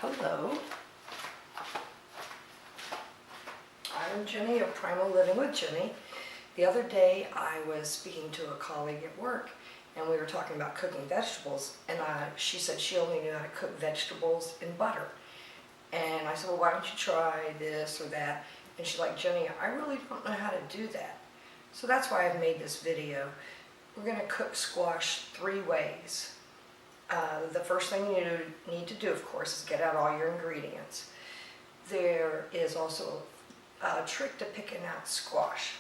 Hello, I'm Jenny of Primal Living with Jenny. The other day I was speaking to a colleague at work and we were talking about cooking vegetables, and she said she only knew how to cook vegetables in butter. And I said, well, why don't you try this or that? And she's like, Jenny, I really don't know how to do that. So that's why I've made this video. We're going to cook squash 3 ways. The first thing you need to do, of course, is get out all your ingredients. There is also a trick to picking out squash.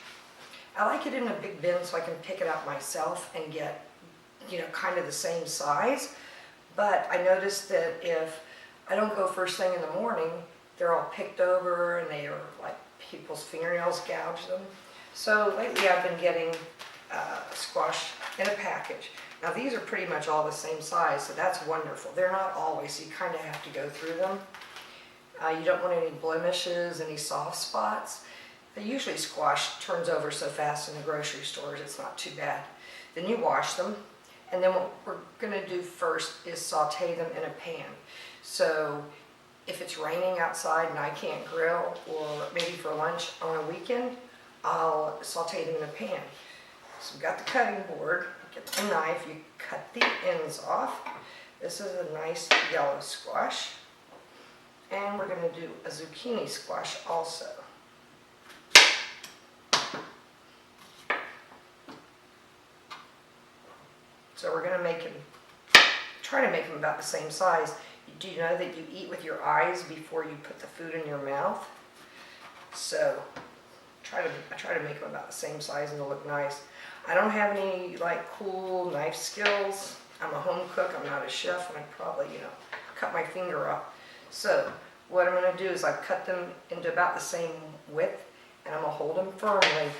I like it in a big bin so I can pick it out myself and get, kind of the same size. But I noticed that if I don't go first thing in the morning, they're all picked over and they are like people's fingernails gouge them. So lately I've been getting squash in a package. Now these are pretty much all the same size, so that's wonderful. They're not always, so you kind of have to go through them. You don't want any blemishes, any soft spots. Usually squash turns over so fast in the grocery stores, it's not too bad. Then you wash them, and then what we're going to do first is saute them in a pan. So if it's raining outside and I can't grill, or maybe for lunch on a weekend, I'll saute them in a pan. So we've got the cutting board, get the knife, you cut the ends off. This is a nice yellow squash. And we're going to do a zucchini squash also. So we're going to try to make them about the same size. Do you know that you eat with your eyes before you put the food in your mouth? So I try to make them about the same size and they'll look nice. I don't have any cool knife skills. I'm a home cook, I'm not a chef, and I probably, cut my finger off. So what I'm going to do is I cut them into about the same width, and I'm going to hold them firmly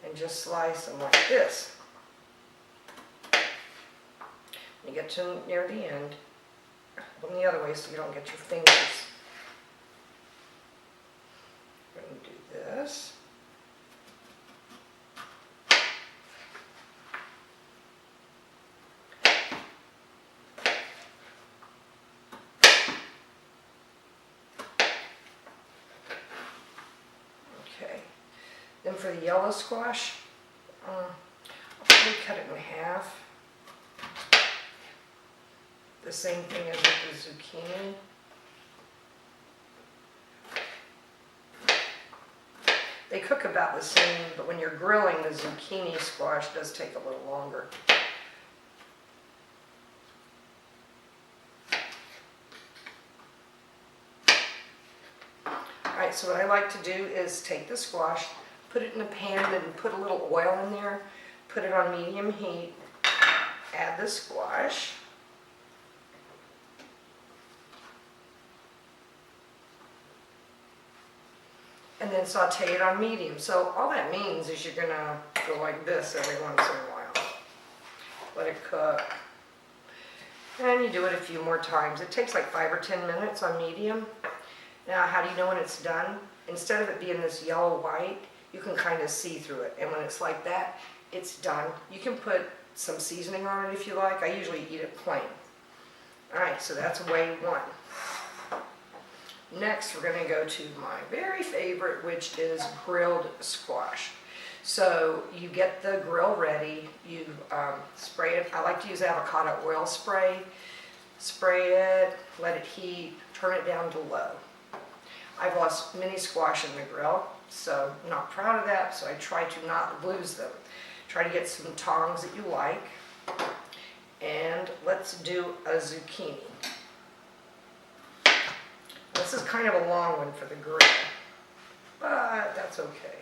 and just slice them like this. When you get to near the end, hold them the other way so you don't get your fingers. I'm going to do this. Okay, then for the yellow squash, I'll probably cut it in half. The same thing as with the zucchini. They cook about the same, but when you're grilling, the zucchini squash does take a little longer. Alright, so what I like to do is take the squash, put it in a pan, and put a little oil in there, put it on medium heat, add the squash. And then saute it on medium. So all that means is you're going to go like this every once in a while. Let it cook. And you do it a few more times. It takes like 5 or 10 minutes on medium. Now, how do you know when it's done? Instead of it being this yellow-white, you can kind of see through it. And when it's like that, it's done. You can put some seasoning on it if you like. I usually eat it plain. Alright, so that's way 1. Next, we're going to go to my very favorite, which is grilled squash. So you get the grill ready, you spray it. I like to use avocado oil spray. Spray it, let it heat, turn it down to low. I've lost many squash in the grill, so I'm not proud of that, so I try to not lose them. Try to get some tongs that you like. And let's do a zucchini. This is kind of a long one for the grill, but that's okay.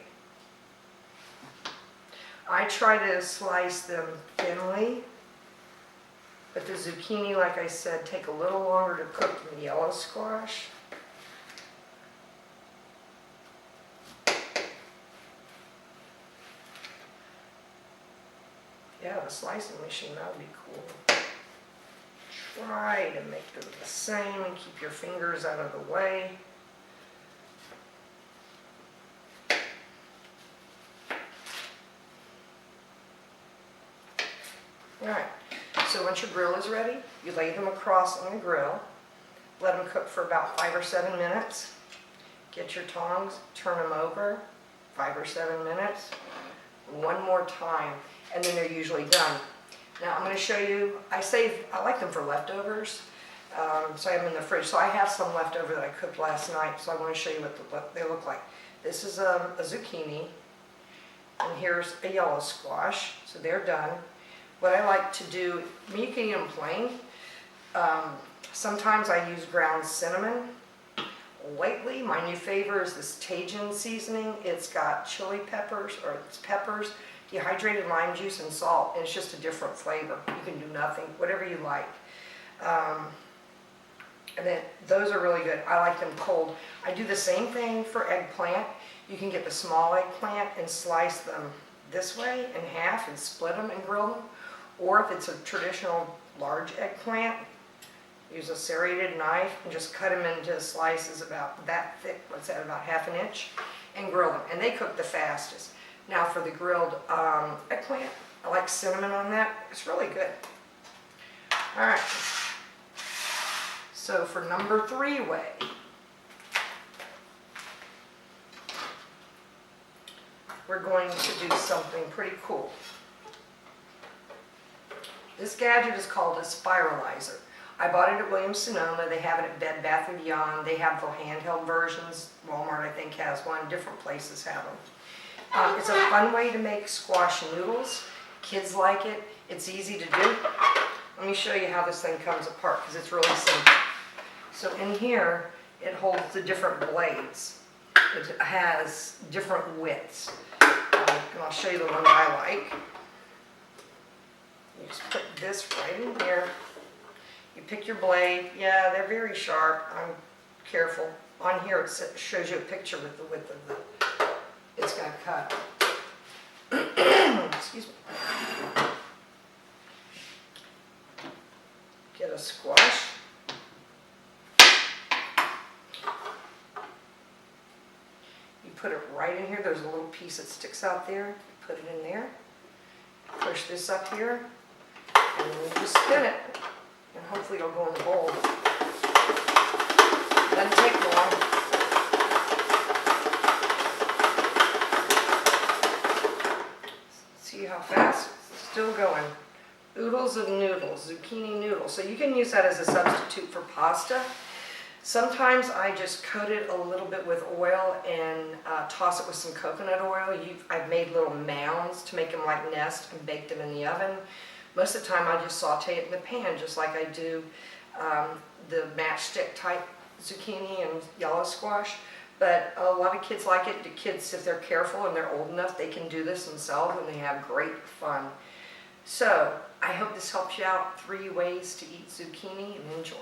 I try to slice them thinly, but the zucchini, like I said, take a little longer to cook than the yellow squash. Yeah, the slicing machine, that would be cool. Try to make them the same and keep your fingers out of the way. Alright, so once your grill is ready, you lay them across on the grill. Let them cook for about 5 or 7 minutes. Get your tongs, turn them over, 5 or 7 minutes. One more time, and then they're usually done. Now I'm going to show you, I like them for leftovers, so I have them in the fridge. So I have some leftover that I cooked last night, so I want to show you what they look like. This is a zucchini, and here's a yellow squash, so they're done. What I like to do, you can eat them plain. Sometimes I use ground cinnamon. Lately, my new favorite is this Tajin seasoning. It's got chili peppers, or it's peppers, dehydrated lime juice, and salt, and it's just a different flavor. You can do nothing, whatever you like. And then those are really good. I like them cold. I do the same thing for eggplant. You can get the small eggplant and slice them this way in half and split them and grill them. Or if it's a traditional large eggplant, use a serrated knife and just cut them into slices about that thick, what's that, about 1/2 inch, and grill them. And they cook the fastest. Now for the grilled eggplant, I like cinnamon on that. It's really good. All right. So for number 3 way, we're going to do something pretty cool. This gadget is called a spiralizer. I bought it at Williams-Sonoma. They have it at Bed Bath & Beyond. They have the handheld versions. Walmart, I think, has one. Different places have them. It's a fun way to make squash noodles. Kids like it. It's easy to do. Let me show you how this thing comes apart because it's really simple. So in here, it holds the different blades. It has different widths. And I'll show you the one that I like. You just put this right in here. You pick your blade. Yeah, they're very sharp. I'm careful. On here it shows you a picture with the width of the, it's going to cut. Excuse me. Get a squash. You put it right in here. There's a little piece that sticks out there. You put it in there. Push this up here. And then you just spin it. And hopefully it'll go in the bowl. Doesn't take long. See how fast? It's still going. Oodles of noodles, zucchini noodles. So you can use that as a substitute for pasta. Sometimes I just coat it a little bit with oil and toss it with some coconut oil. I've made little mounds to make them like nest and bake them in the oven. Most of the time I just saute it in the pan just like I do the matchstick type zucchini and yellow squash. But a lot of kids like it. The kids, if they're careful and they're old enough, they can do this themselves and they have great fun. So I hope this helps you out. 3 ways to eat zucchini, and enjoy.